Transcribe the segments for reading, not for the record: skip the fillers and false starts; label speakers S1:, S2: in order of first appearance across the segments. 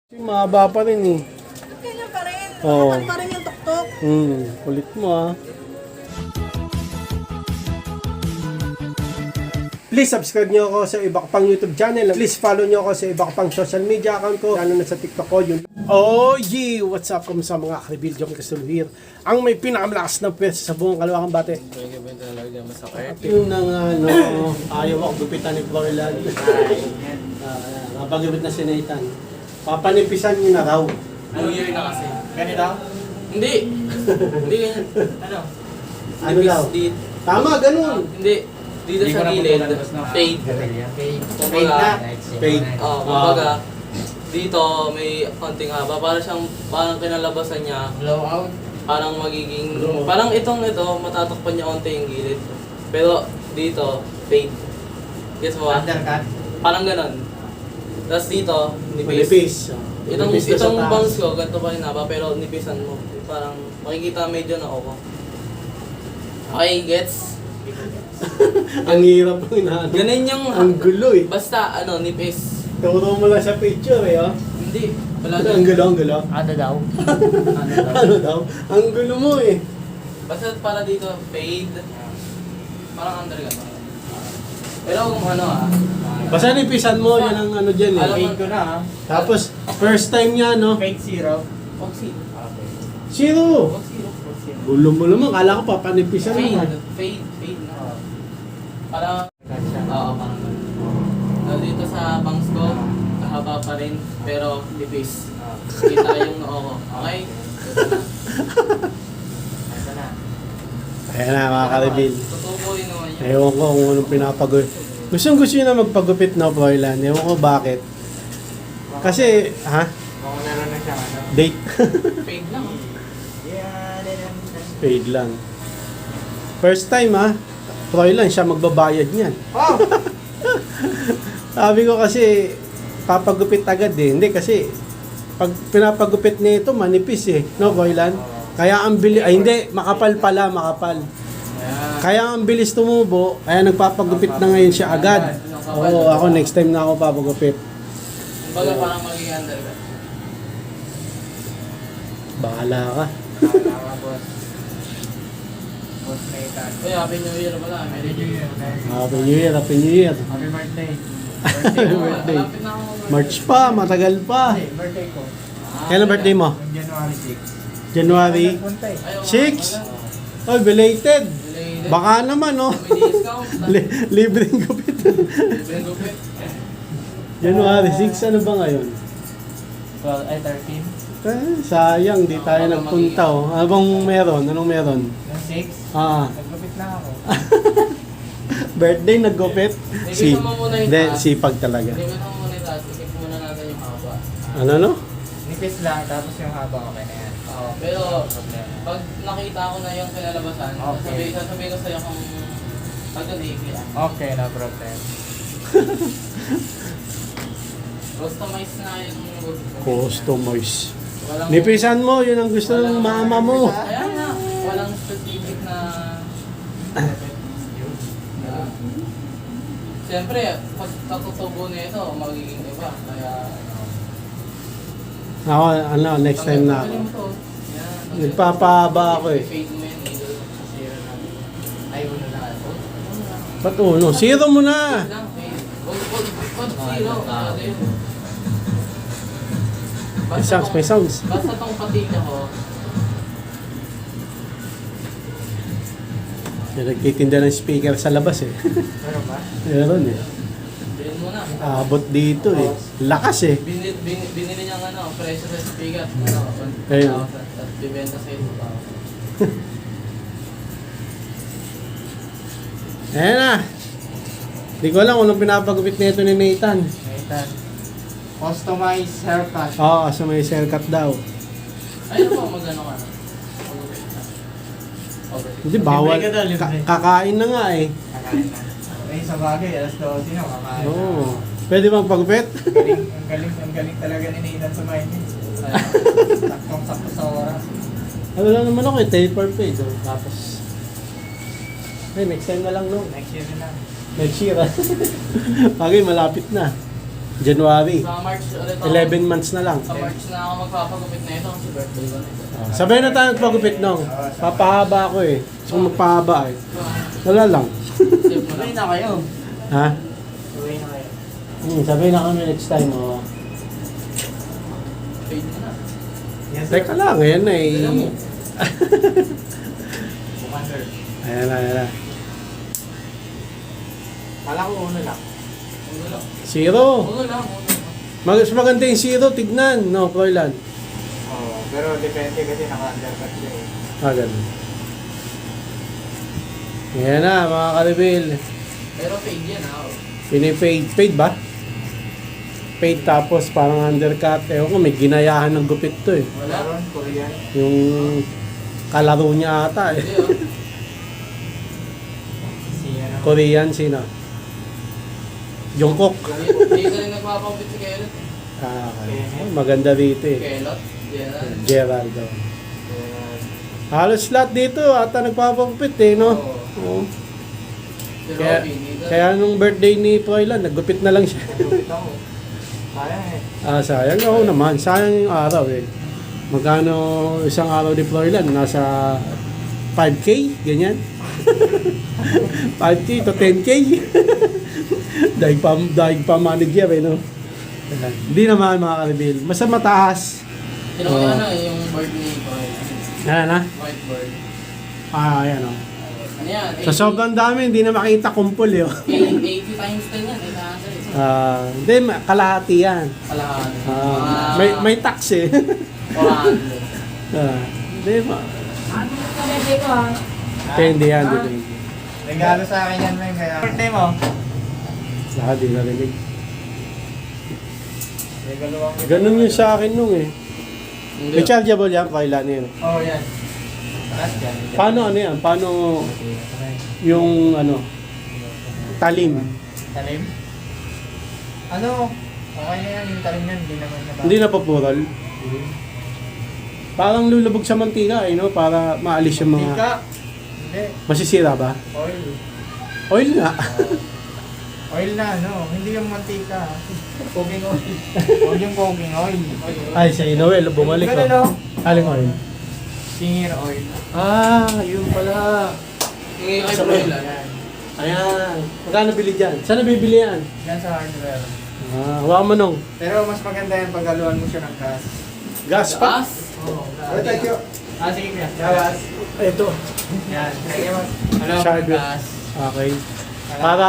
S1: Mahaba pa rin eh.
S2: Ganyan pa rin.
S1: Oo.
S2: Nakatan pa rin yung tuktok.
S1: Kulit mo ah. Please subscribe nyo ako sa iba ko pang YouTube channel. Please follow nyo ako sa iba ko pang social media account ko. Lalo na sa TikTok ko. Yun. Oh yeah! What's up? Kumusta mga Karibil? Jom Castulwir. Ang may pinakamalakas ng pwes sa buong Kalawakang Bate. Yung nang ayaw ako gupitan ni Florilan. Mapagupit na si Nathan. Papanipisan nyo na raw.
S3: Ano year na kasi?
S4: Ganito?
S3: Hindi! Hindi ganyan. Ano?
S1: Ano daw?
S3: Dito.
S1: Tama, ganun.
S3: Hindi. Dito
S4: Hindi ko
S3: sa
S4: na
S3: gilid.
S4: paglalabas na.
S3: Fade.
S4: Fade
S3: Kumbaga,
S4: na.
S1: Fade.
S3: kumbaga, dito may konting haba. Parang kinalabasan niya.
S4: Blowout.
S3: Parang magiging, parang ito, matatakpan niya konti yung gilid. Pero dito, fade. Guess mo ba?
S4: Undercut.
S3: Parang ganon. Tapos dito, nipis.
S1: Manipis.
S3: Itong
S1: Manipis na sa taas.
S3: bangs ko, ganito pa rin haba, pero nipisan mo. Parang makikita medyo na ako. Okay, gets?
S1: Ang hirap mo inaano.
S3: Ganun yung,
S1: Ang gulo eh.
S3: basta nipis.
S1: Turo mo lang sa picture eh, oh.
S3: Hindi, wala
S1: Ang
S3: doon.
S1: gulo, ang gulo.
S4: Ano daw?
S1: Ano daw? Ang gulo mo eh.
S3: Basta para dito, fade. Parang under ka. Pero kung
S1: Basta nipisan mo, yan ang ano dyan
S3: Alam
S1: eh.
S4: Fade ko na ha.
S1: Tapos, first time niya, no?
S4: Fade zero.
S3: Oxy.
S4: Okay.
S1: Zero.
S3: Oxy.
S1: Gulo mo naman, kala ko papanipisan mo.
S3: Fade na. Para, oo, parang ganun. Dito sa bangs ko, kahaba pa rin, pero nipis. Kita yung noo ko. Okay?
S4: Ito na.
S1: Ayan na mga Karibil.
S3: Tutubuhin naman yun.
S1: Ewan ko kung anong pinapagupit. Gusto nyo na magpagupit na, Froilan. Ewan ko bakit. Kasi, ha?
S4: Kung meron na siya ano.
S1: Date.
S3: Fade lang.
S1: Paid lang. First time ha, Froilan siya magbabayad niyan.
S4: Oh!
S1: Sabi ko kasi, papagupit agad eh. Hindi kasi, pag pinapagupit nito, manipis eh. No, Froilan? Kaya ang bilis, ay hindi, makapal pala, makapal. Kaya ang bilis tumubo, kaya nagpapagupit na ngayon siya agad. Oo, ako next time na ako papagupit.
S3: Kumbaga parang magiging under ka.
S1: Bahala ka.
S4: Tama, boss. Boss Nathan.
S3: Uy, Happy New Year pala. Merry New Year.
S1: Happy New Year, Happy New Year.
S4: Happy birthday.
S1: Happy birthday.
S3: Malapit na ako.
S1: March pa, matagal pa.
S4: Hey, birthday ko.
S1: Kailan birthday mo?
S4: Yung January 6.
S1: January
S4: Punta eh.
S3: Ayaw,
S1: 6? Oh, belated.
S3: Related.
S1: Baka naman, no?
S3: May discount.
S1: Libreng gupit.
S3: Libreng gupit.
S1: January 6, ano ba ngayon?
S4: 12 ay 13.
S1: Sayang, di tayo nagpunta, oh. Ano bang meron? Anong meron?
S4: Yung 6.
S1: Ah,
S4: Naglupit na ako.
S1: birthday naggupit?
S3: Ibigay mo muna yung
S1: Hindi,
S3: taas.
S1: sipag talaga.
S3: Hindi mo na muna yung taas. Isip muna natin yung haba.
S1: Ano, no?
S4: Nipis lang, tapos yung haba okay na yan.
S3: Oo, pero
S4: Problema.
S3: pag nakita ko na yung kinalabasan,
S4: Okay.
S3: sasabihin ko sa'yo kung pag doon i-clear.
S4: Okay, no problem.
S3: Customize na yung
S1: Customize.
S3: Walang,
S1: Nipisan mo, yun ang gusto ng mama mo.
S3: Kaya nga, walang specific na... Siyempre, pag katutubo na ito, magiging iba. Kaya...
S1: Ako, ano, next time na ako.
S3: Tanggalin mo to. Yan.
S1: Nagpapahaba ako eh.
S3: Fade mo yan, idol. Zero na. Ay, uno na.
S1: Ba't uno? Zero mo na!
S3: Lang, fade. Huwag zero.
S1: May sounds, may sounds.
S3: Basta tong patilya ko,
S1: Yung nagtitinda ng speaker sa labas eh.
S4: Meron ba?
S1: Meron eh.
S3: bilhin mo na.
S1: Abot dito eh. Lakas eh.
S3: Binili niya ng presyo sa speaker. Ano,
S1: Ayun.
S3: 1,000. Tapos bibenta sa ito.
S1: Ayan na. Hindi ko alam kung anong pinapagupit nito ni Nathan.
S4: Nathan. Customized haircut.
S1: Oo, kasi may haircut daw.
S3: Ayun po, mag-ano ka na. Okay.
S1: Hindi, bawal.
S4: Libre ka daw, libre.
S1: Kakain na nga eh.
S4: Kakain na. Ay, sa bagay, alas 12 na, kakain na.
S1: Oo. Pwede bang pagupit?
S4: Ang galing talaga ni Nathan sa mind niya. Saktong-sakto sa oras.
S1: Ano lang naman ako eh, taper pa eh. Tapos, next time na lang no.
S4: Next year na.
S1: Next year ah. Bagay, malapit na. January.
S3: Sa March ulit ako.
S1: 11 months na lang.
S3: Sa March na ako magpapagupit na ito kasi birthday ko na ito.
S1: Sabay na tayo magpagupit nung. Papahaba ako eh. Gusto ko magpahaba eh. Wala lang.
S3: Save mo
S4: Tuloy
S3: lang.
S4: na kayo.
S1: Ha?
S4: Tuloy na kayo.
S1: Sabay na kami next time. Oh.
S3: Fade mo na.
S4: Yes, sir.
S1: Teka lang, ayan na eh.
S3: Alam mo.
S4: Commander.
S1: Ayan na, ayan na.
S4: Kala ko uno lang.
S3: Uno lang.
S1: Zero.
S3: Uno lang. Uno lang.
S1: Mas maganda yung zero, tignan. No, Froilan.
S4: Oo, pero depende kasi naka-undercut siya eh.
S1: Ganun. Ayan na, mga karibil.
S3: Pero fade yan ha.
S1: Pinipade. Fade ba? Fade tapos parang undercut. Ewan ko, may ginayahan ng gupit to eh.
S3: Wala.
S4: Meron, Korean.
S1: Yung kalaro niya ata eh.
S3: Hindi oh.
S4: Si ano.
S1: Korean, sino? Jungkook.
S3: Hindi ka rin nagpapagupit si Kelot.
S1: Okay. Oh, maganda dito eh.
S3: Kelot? Gerald.
S1: Geraldo. Halos lahat dito ata nagpapagupit eh, no? Oo.
S3: Si
S1: Kaya,
S3: Robin. Hindi ka-
S1: kaya nung birthday ni Froilan, naggupit na lang siya.
S4: Nagupit ako. Sayang eh.
S1: Sayang ako naman. Sayang yung araw eh. Magkano isang araw ni Froilan? Nasa 5K? Ganyan? 5K to 10K? daig pa manager eh, no? Hindi naman mga karibil. Basta mataas.
S3: Sino ko ano eh, yung bird ni Boy.
S1: Ayan na.
S3: White bird.
S1: Ayan o.
S3: Ano yan?
S1: Sa sobrang dami, hindi na makita kumpul eh.
S3: 80 times 10 yan. Eh, kaasa.
S1: Hindi, kalahati yan.
S3: Kalahan.
S1: May tax eh.
S3: 400.
S1: Hindi ma. Depende yan, depende.
S4: Regalo sa akin yan, men. Kaya birthday mo.
S1: Lahat di narinig.
S4: Regalo ako.
S1: Ganun yung sa akin nung eh.
S3: Hindi.
S1: Rechargeable yan, kailan yun.
S4: Oo, yan. Taas yan.
S1: Paano ano yan? Paano yung ano? Talim?
S4: Talim? Ano? Okay na yan, yung talim yan. Hindi naman na
S1: Hindi napapurol? Parang lulubog sa mantika eh, no? Para maalis yung mga...
S4: Tika? Hindi.
S1: Masisira ba?
S4: Oil.
S1: Oil nga.
S4: Oil na, ano? Hindi yung mantika. Cooking oil. Huwag yung cooking oil.
S1: Ay, sa Noel, bumalik ko.
S4: Ganun, no?
S1: Aling oil?
S4: Singer oil.
S1: Yun pala.
S3: Yung kay
S1: Sa
S3: Boy
S1: Boy.
S3: lang.
S4: Yan.
S1: Ayan. Magkano bili dyan? Saan nabibili yan?
S4: Yan sa hardware.
S1: Hawakan mo nung.
S4: Pero mas maganda yan pag haluan mo siya ng gas.
S1: Gas pa?
S3: Gas?
S4: Oo.
S1: Ay, thank you.
S4: Sige kuya. Gas.
S1: Ito.
S4: Yan. Sige mo. Haluan mo
S1: Sharp.
S4: ng gas.
S1: Okay. Para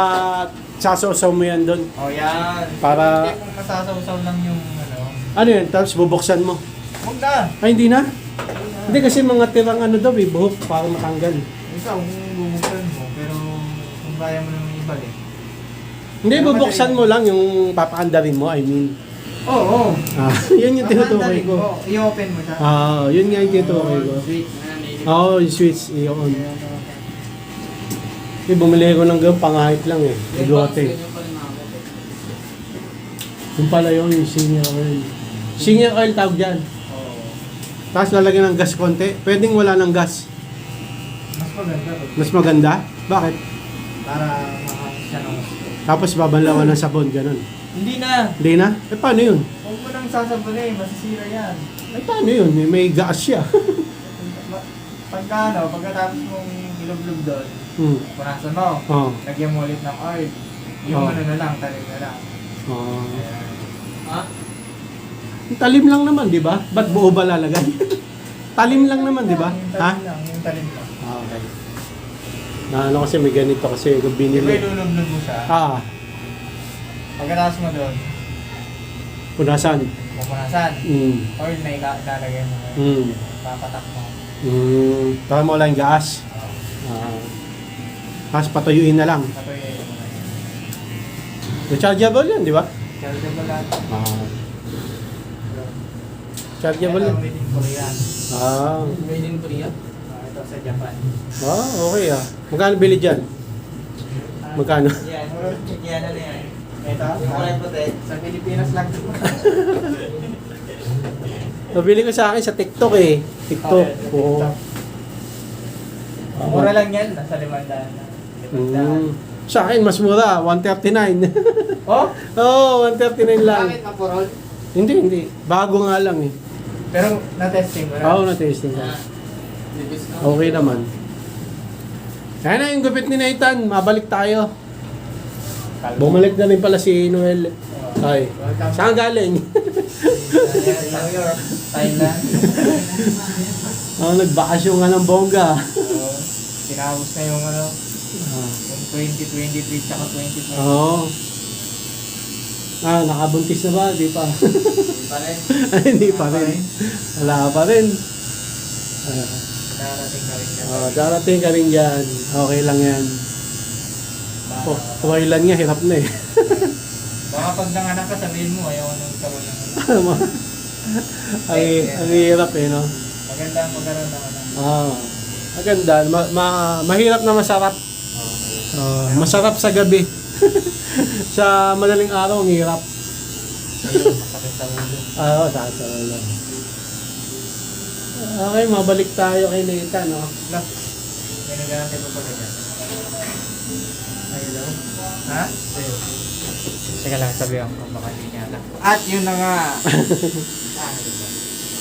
S1: sasaw mo yan doon.
S4: Oh, yan.
S1: Para-
S4: Hindi kung masasawsaw lang yung ano.
S1: Ano yun? Tapos bubuksan mo.
S4: Huwag na.
S1: Ay, hindi na? Hindi kasi mga tirang ano daw eh, buhok para matanggal.
S4: Ikaw, kung bubuksan mo. Pero kung kaya mo naman ibalik.
S1: Hindi, bubuksan mo lang yung papakandarin mo, I mean.
S4: Oo.
S1: Yun yung tinutukoy ko.
S4: I-open mo siya.
S1: Yun nga yung tinutukoy ko.
S3: Sweet.
S1: Yung switch, i-on. Bumili ko ng gawin, pangahit lang eh. Bigote. Yung pala yun, yung senior oil. Senior oil tawag dyan.
S4: Oo.
S1: Tapos lalagyan ng gas konti. Pwedeng wala ng gas.
S4: Mas maganda.
S1: Mas maganda. Bakit?
S4: Para makakasya ng
S1: Tapos babanlawan ng sabon, ganun.
S4: Hindi na.
S1: Hindi na? Eh paano yun?
S4: Huwag mo nang sasabunin. Masisira yan.
S1: Eh paano yun? May gas siya.
S4: Pagka ano, pagkatapos mong ilublob doon, punasan mo.
S1: Oo.
S4: Lagyan mo ulit ng oil. Yung ano na lang, talim na lang. Ayan.
S3: Ha?
S1: Talim lang naman, di ba? Ba't buo ba lalagay? Talim lang naman, di ba?
S4: Yung
S1: Ha?
S4: talim lang, yung talim lang.
S1: Okay. Ano kasi may ganito kasi kung
S4: Di ba
S1: binili.
S4: ilulublob mo siya?
S1: Pagkatapos
S4: Pagkatapos mo doon,
S1: punasan.
S4: pupunasan.
S1: Mm.
S4: Oil na ilalagay mo. Papatak mo.
S1: Taka mo lang gas. Tapos patuyuin na lang.
S4: Patuloy mo na yun.
S1: Rechargeable yan, di ba?
S4: Chargeable lahat.
S1: Chargeable yan.
S4: Made in Korea.
S3: Made in Korea?
S4: Ito sa Japan.
S1: Okay ah. Magkano bili dyan? Magkano?
S4: Yan. Yan ano yan. Ito. Kulay puti. Sa Pilipinas lang.
S1: Nabili ko sa akin sa TikTok eh. TikTok. Oo.
S4: Mura lang yan. Nasa 500 na. 500.
S1: Sa akin, mas mura. 139.
S4: Oh?
S1: Oo, 139 lang.
S4: Bakit kapurol?
S1: Hindi. Bago nga lang eh.
S4: Pero na-testing mo na?
S1: Oo, na-tasting ko.
S3: Nipis na.
S1: Okay naman. Kaya na yung gupit ni Nathan. Mabalik tayo. Bumalik na rin pala si Noel. Ay, saan galing?
S4: New York, Thailand.
S1: Nagbakasyon nga ng bongga.
S4: Tinapos na yung ano, yung 2023 tsaka 2024.
S1: Oo. Nakabuntis na ba? Di pa.
S3: Hindi pa rin.
S1: Ay, hindi pa rin. Wala pa rin.
S4: Darating ka rin dyan.
S1: Darating ka rin dyan. Okay lang yan. Toilan nga, hirap na eh.
S4: Baka pag nanganak ka, sabihin mo, ayaw ko nang karoon ng ano.
S1: ang hirap eh, no?
S4: Maganda ang magkaroon ng anak.
S1: Maganda. Mahirap na masarap. Masarap sa gabi. Sa madaling araw, ang hirap.
S4: Ayun, masakit sa ulo.
S1: Sakit sa ulo. Okay, mabalik tayo kay Nathan, no?
S4: Look, may nag-aantay pa pala dyan. Hello? Ha? Ayun. Teka lang, sabihan ko, baka hindi niya alam. At yun na nga.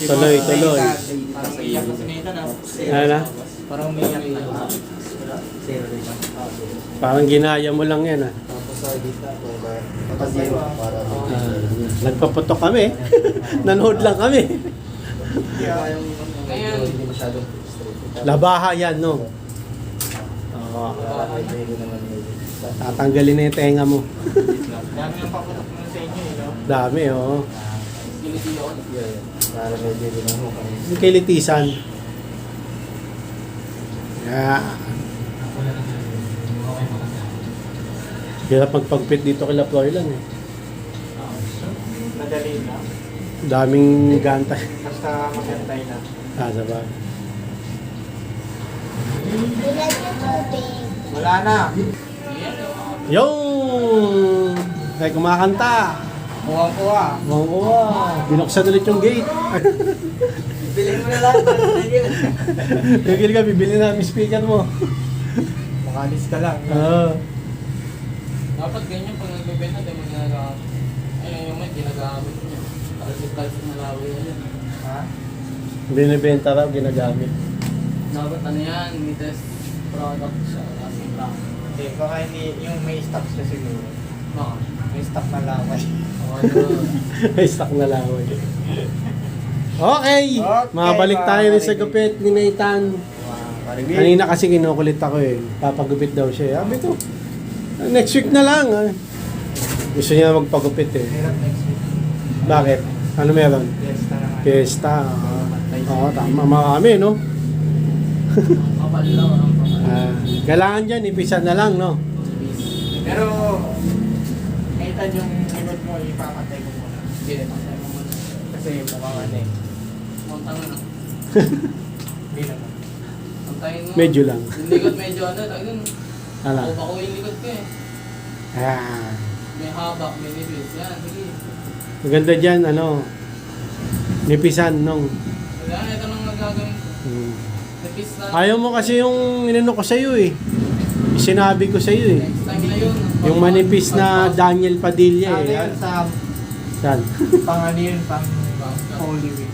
S1: Tuloy.
S3: Parang umiiyak na si Nathan ah.
S1: Ano na?
S4: Parang umiiyak na.
S1: Parang ginaya mo lang yan, ah. Nagpaputok kami. Nanood lang kami.
S3: Ngayon,
S1: Labaha yan, no? Tatanggalin na yung tenga mo.
S4: Dami yung paputok mo sa inyo, no?
S1: Dami, oo.
S3: giniti ako.
S4: Para medyo din mo kami.
S1: Yung kilitisan. Hirap magpagpit dito kila Floylan eh.
S4: Madali na.
S1: Daming gantay.
S4: Basta magantay na.
S1: Sabay.
S4: Wala na.
S1: Yung! Ay, kumakanta.
S4: Kuha-kuha.
S1: Kuha. Binuksan ulit yung gate.
S4: Bilhin mo na lang.
S1: Tigil ka, bibili namin speaker mo.
S4: Makalis ka lang.
S3: Dapat ganyan pag nagbebenta, di mo ginagamit. Ayun yung may ginagamit niya. Talsik-talsik na laway yan.
S4: Ha?
S1: Binibenta raw, ginagamit.
S3: Dapat ano yan, may test product siya. Kasi brand.
S4: Hindi, baka hindi yung may stock siya siguro.
S3: Baka.
S4: May stock na laway.
S1: May stock na lang. Okay! Mabalik tayo rin sa gupit ni Nathan. Kanina kasi kinukulit ako eh. Papagupit daw siya. Sabi ko, next week na lang. Gusto niya magpagupit eh.
S4: Hirap next week.
S1: Bakit? Ano meron?
S4: Fiesta naman.
S1: Fiesta. Oo, tama. Marami, no?
S3: Kapal lang ang kapal.
S1: Kailangan dyan, ipisan na lang, no?
S4: Pero, nakita yung likod mo, ipapatay ko muna.
S3: Hindi, patay mo muna.
S4: Kasi mukhang ano eh.
S3: Montang ano.
S4: Hindi naman.
S3: Pantayin mo.
S1: Medyo lang.
S3: Yung likod medyo ano, ayun.
S1: Ala.
S3: Bako yung likod ko eh. May haba, may nipis. Yan, sige.
S1: Maganda dyan, ano, nipisan, nung.
S3: Kaya ito nang nagagawin ko. Nipis na.
S1: Ayaw mo kasi yung inano ko sa'yo eh. Sinabi ko sa'yo eh.
S3: Next time na yun.
S1: Yung manipis na Daniel Padilla
S4: Ano
S1: eh.
S4: yun sa
S1: Saan?
S4: pang ano yun, pang Holy Week.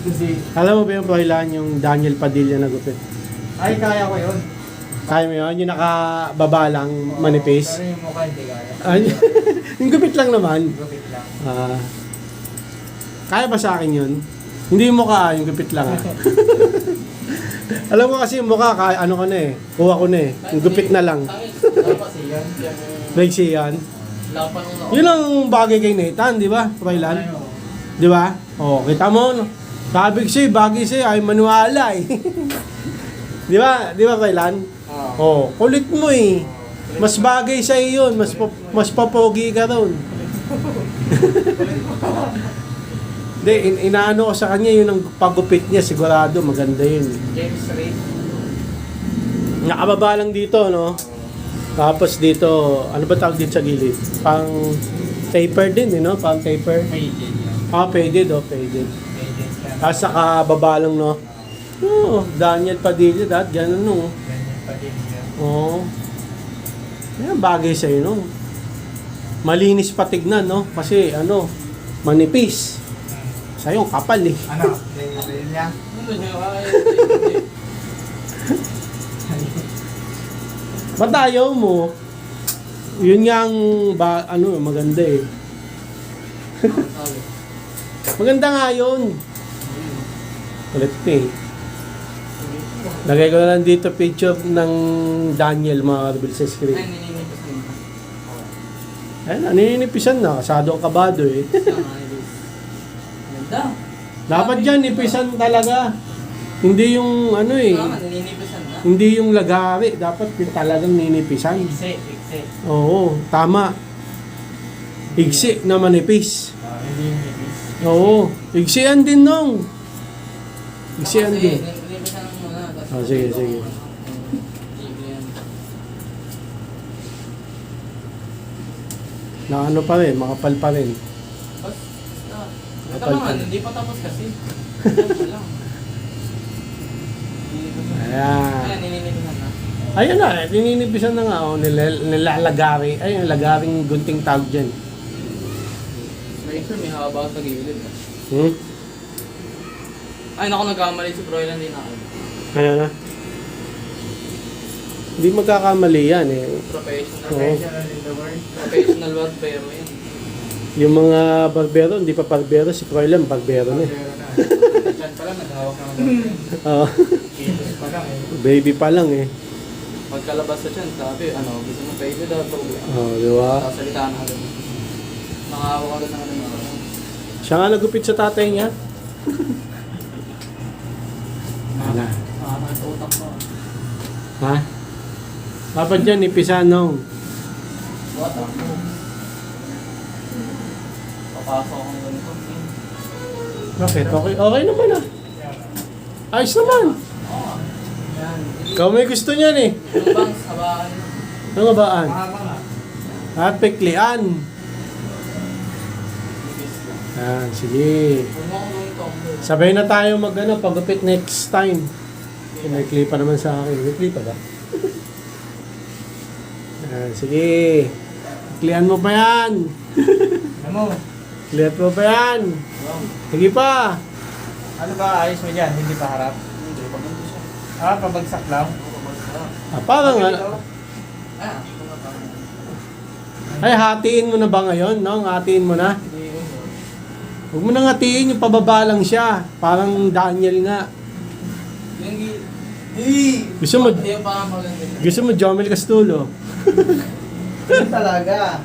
S4: Kasi,
S1: Alam mo ba yung kailangan yung Daniel Padilla na gupit?
S4: ay kaya ko yun.
S1: Kaya mo yun? Yung nakababa lang, manipis?
S4: Pero yung mukha hindi kaya.
S1: Ay, yung gupit lang naman.
S4: Gupit lang.
S1: Kaya ba sa akin yun? Hindi yung mukha, yung gupit lang ah. Alam ko kasi yung mukha, kaya, ano ko na eh. Kuha ko na eh. Yung gupit na lang.
S3: Kasi yan.
S1: Maiksi yan.
S3: Lapan mo.
S1: Yun ang bagay kay Nathan, di ba? Raylan? Di ba? Kita mo, no? Sabi ko sa'yo, bagay sa'yo, ay manuwala eh. Di ba? Di ba, Raylan? Kulit mo eh. Mas bagay sa'yo yun, mas papogi ka ron. Hindi, inaano ko sa kanya, yun ang pagupit niya, sigurado, maganda yun.
S4: James Reid.
S1: Nakababa lang dito, no? Tapos dito, ano ba tawag dito sa gilid? Pang taper din, no? Pang taper.
S4: Faded yan.
S1: Faded, faded.
S4: Faded yan.
S1: Tapos saka baba lang, no? Daniel Padilla, dahil ganun, no?
S4: Ganyan pa din yan.
S1: Oo. Yan, bagay sa'yo, no? Malinis pa tignan, no? Kasi, manipis. Sa'yo, kapal, eh.
S4: Ano? Ganyan niya?
S3: Ano niya?
S1: Ba't ayaw mo? Yun nga ang, maganda, eh.
S3: Sabi.
S1: Maganda nga yun. Kulit pa, eh. Lagay ko na lang dito picture ng Daniel, mga karbil sa screen.
S3: Ay, nininipas na yun.
S1: Ayun, naninipisan na. Kasado ang kabado, eh.
S3: Ganda.
S1: Dapat dyan, nipisan talaga. Hindi yung,
S3: Tama, nininipisan na.
S1: hindi yung lagari. Dapat yung talagang ninipisan.
S4: Ikse.
S1: Oo, tama. Igsi na manipis.
S4: Hindi yung ibis.
S1: Oo, igsian din nung. Igsian din.
S3: Nininipisan mo na.
S1: Oh, sige, sige. Na ano pa rin, makapal pa rin.
S3: Ito naman, hindi pa tapos kasi. Ito lang.
S1: Ayan.
S3: Ayan, nininipisan na.
S1: Ayun na, nininipisan na nga. Oh, nilalagari. Ayun, lagaring gunting tawag dyan.
S3: Make sure may haba sa gilid.
S1: Hmm?
S3: Ay, naku, nagkamali si Broylan din ako.
S1: Ano na? Hindi magkakamali yan, eh.
S3: Professional.
S1: Oo.
S4: Professional in the world.
S3: Professional barbero yan.
S1: Yung mga barbero, hindi pa barbero. Si Froilan, barbero na.
S4: Pero na. Diyan pala, naghawak na ng
S1: Oo.
S4: kilos pa lang eh.
S1: Baby pa lang, eh.
S3: Pagkalabas sa dyan, sabi, gusto mo pwede daw ito.
S1: Oo, di ba?
S3: Tapos salitaan na agad. Nakahawak agad ng ano.
S1: Siya nga nagupit sa tatay niya. Ano?
S3: Nakakakit sa utak mo.
S1: Ha? Dapat dyan, ipisan nung.
S3: What the fuck? Papasok akong ganito.
S1: Bakit? Okay, okay naman ah. Ayos naman.
S3: Oo. Yan.
S1: Ikaw may gusto niyan eh.
S3: Yung bangs, habaan.
S1: Ano nga baan?
S4: Mahaba nga.
S1: At peklian. Yan, sige.
S3: Huwag mo akong gawin to.
S1: Sabay na tayo pagupit next time. May klipa naman sa akin. May klipa ba? Yan, sige. Klian mo pa yan.
S4: Ano mo?
S1: Klian mo pa yan. Sige pa.
S4: Ano ba ayos mo dyan? Hindi pa harap?
S3: Hindi, paganda siya.
S4: Pabagsak lang?
S1: Parang
S3: Ah, ito nga pa.
S1: ay hatiin mo na ba ngayon? No? Hatiin mo na.
S3: Hindi,
S1: Huwag mo nang hatiin, yung pababa lang siya. Parang Daniel nga.
S3: yung
S1: Gusto mo,
S3: Hindi yung parang maganda.
S1: gusto mo Jomel Castulo.
S4: Ano talaga?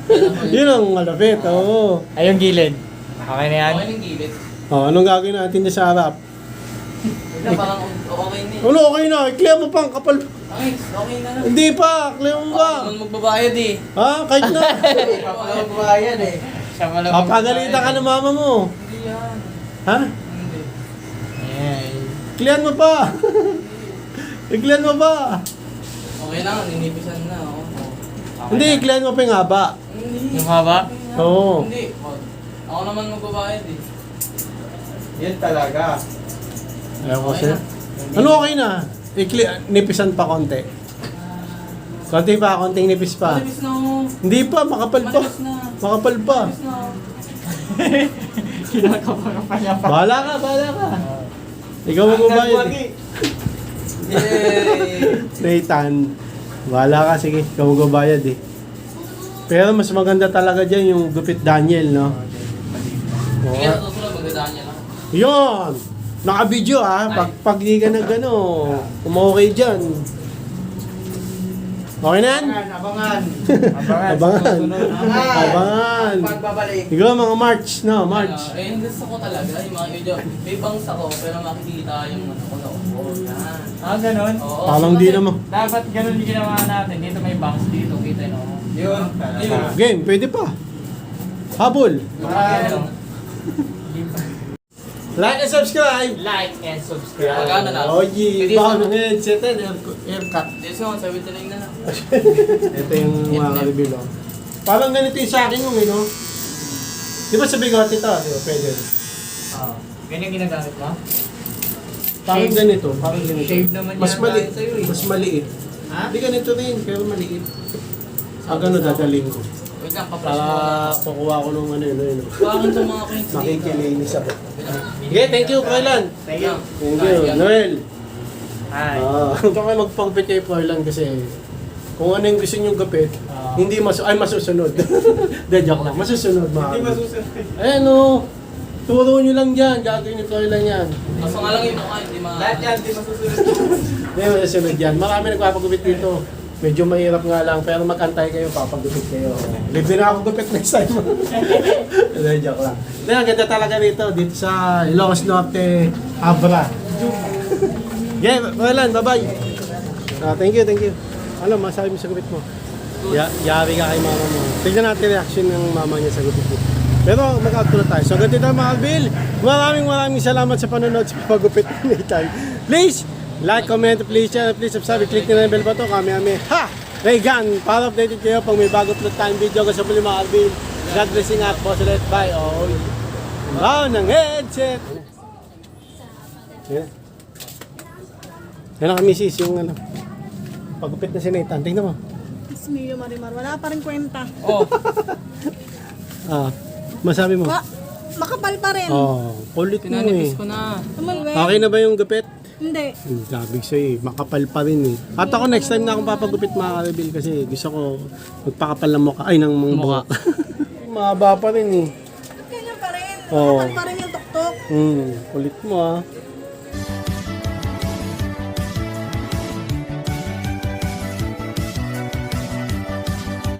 S1: Yun ang malapit, oo.
S4: Ay, yung gilid. Okay na yan?
S3: Okay ng gilid.
S1: Oh, anong gagawin natin dyan sa harap?
S3: Wala, parang okay na eh.
S1: Ano, okay na. I-clear mo pa ang kapal.
S3: Ay, okay na lang.
S1: Hindi pa, clear mo ba?
S3: Ako naman magbabayad eh.
S1: Ha? Kahit na.
S4: Papagabayan eh. Siya pala
S1: Papagalitan ka ng mama mo.
S3: Hindi yan.
S1: Ha?
S3: Hindi.
S4: Ayan.
S1: Clear mo pa. I-clear mo ba?
S3: Okay na, ninipisan na ako.
S1: Hindi, i-clear mo pa yung haba.
S3: Hindi.
S4: Yung haba?
S1: Oo.
S3: Hindi. Wag. Ako naman magbabayad eh.
S4: Yan talaga.
S1: Ayaw ko
S3: Okay
S1: sa'yo.
S3: na.
S1: Ano okay na? I-clear, nipisan pa konti. Konti pa, konting nipis pa.
S3: Malibis na ako.
S1: Hindi pa, makapal pa.
S3: Malibis na.
S1: Makapal pa.
S3: Malibis na ako.
S4: Kinakapagapan niya pa.
S1: Bahala ka, bahala ka. Ikaw magbabayad.
S3: Yay!
S1: Nathan, bahala ka, sige. Ikaw magbabayad eh. Pero mas maganda talaga dyan yung gupit Daniel, no?
S3: Sige, sa susunod, magdadaan niya lang.
S1: Yun! Naka-video ah. Pag di ka nag-ano, umokay dyan. Okay na yan?
S4: Abangan.
S1: Abangan.
S4: Susunod.
S1: Abangan.
S4: Pagbabalik.
S1: Ikaw mga March, no? March.
S3: Yung gusto ko talaga, yung mga video, may bangs ako, pero makikita yung ano ko na upo. Yan.
S4: Ganun?
S3: Oo.
S1: Parang
S3: kasi-
S1: di naman.
S4: Dapat ganun yung ginawa natin. Dito may bounce dito. Kita no? Yun.
S3: Yun.
S1: Game, pwede pa. Habol. Like and subscribe.
S4: Like and subscribe.
S3: Magkano na?
S1: Oh, yeah.
S3: Pwede
S1: Baka
S3: sa-
S1: ng headset and haircut.
S3: This one, 79 na lang.
S1: Ito yung mga review. Oh. Parang ganito yung sa akin yung, no? Di ba sa bigote ito? Di ba? Pwede.
S4: Ganyan ginagamit mo?
S1: Parang
S4: Shave.
S1: ganito. Parang ganito.
S4: Shave naman
S1: Mas
S4: yan
S1: maliit.
S4: tayo sa'yo eh.
S1: Mas maliit.
S4: Ha?
S1: Hindi ganito rin, pero maliit. Pag ano, dadaling ko.
S3: Wait lang, paprash mo.
S1: Para kukuha ko nung ano yun.
S3: Bakit itong mga coins dito?
S1: Makikilinis ako. Okay, thank you, Froilan.
S3: Thank you.
S1: Thank you, Noel.
S4: Hi.
S1: Ito kayo magpagupit kay Froilan kasi kung ano yung gusto niyong gupit, hindi masusunod. De, joke lang. Masusunod, mga
S4: Hindi
S1: kapatid.
S4: masusunod.
S1: Ayan o. Turo nyo lang dyan. Gagawin ni Froilan yan.
S3: Kaso nga lang yung mukha, hindi
S4: Lahat yan, di masusunod.
S1: Hindi masusunod yan. Marami nagpapagupit dito. Medyo mahirap nga lang, pero mag-antay kayo, papagupit kayo. Libre na ako gupit next time. Hindi, joke lang. Hindi, ang ganda talaga dito sa Ilocos Norte, Abra. Okay, Froilan, bye-bye. Thank you. Ano, masabi mo sa gupit mo? Yari ka kay mama mo. Tignan natin reaction ng mama niya sa gupit mo. Pero mag-outro tayo. So, ganito na mga Bill. Maraming salamat sa panonood sa pagupit ni Nathan. Please, like, comment, please share, please subscribe, click nyo na yung bell button. Kami, ha! Regan, para updated kayo pag may bago upload tayong video. Gusto po mga Bill. God blessing at boss ulit. Bye. Oh, wow, ng headset. Yan. Yan ang kamisis yung ano. Pagupit na si Nathan. Tingnan mo.
S2: Miss Mio Marimar, wala pa rin kwenta.
S3: Oh,
S1: Masabi mo?
S2: Makapal pa rin.
S1: Kulit mo
S3: pinanipis
S1: eh.
S3: ko na.
S2: Tumalwe.
S1: Okay na ba yung gupit?
S2: Hindi.
S1: Sabi sa'yo makapal pa rin eh. At ako next time na akong papagupit mga ka-reveal kasi gusto ko magpakapal ng mukha. Ay, ng mga mukha. Mahaba pa rin eh.
S2: Ganyan pa rin.
S1: Oo.
S2: Makapal pa rin yung tuktok.
S1: Kulit mo ah.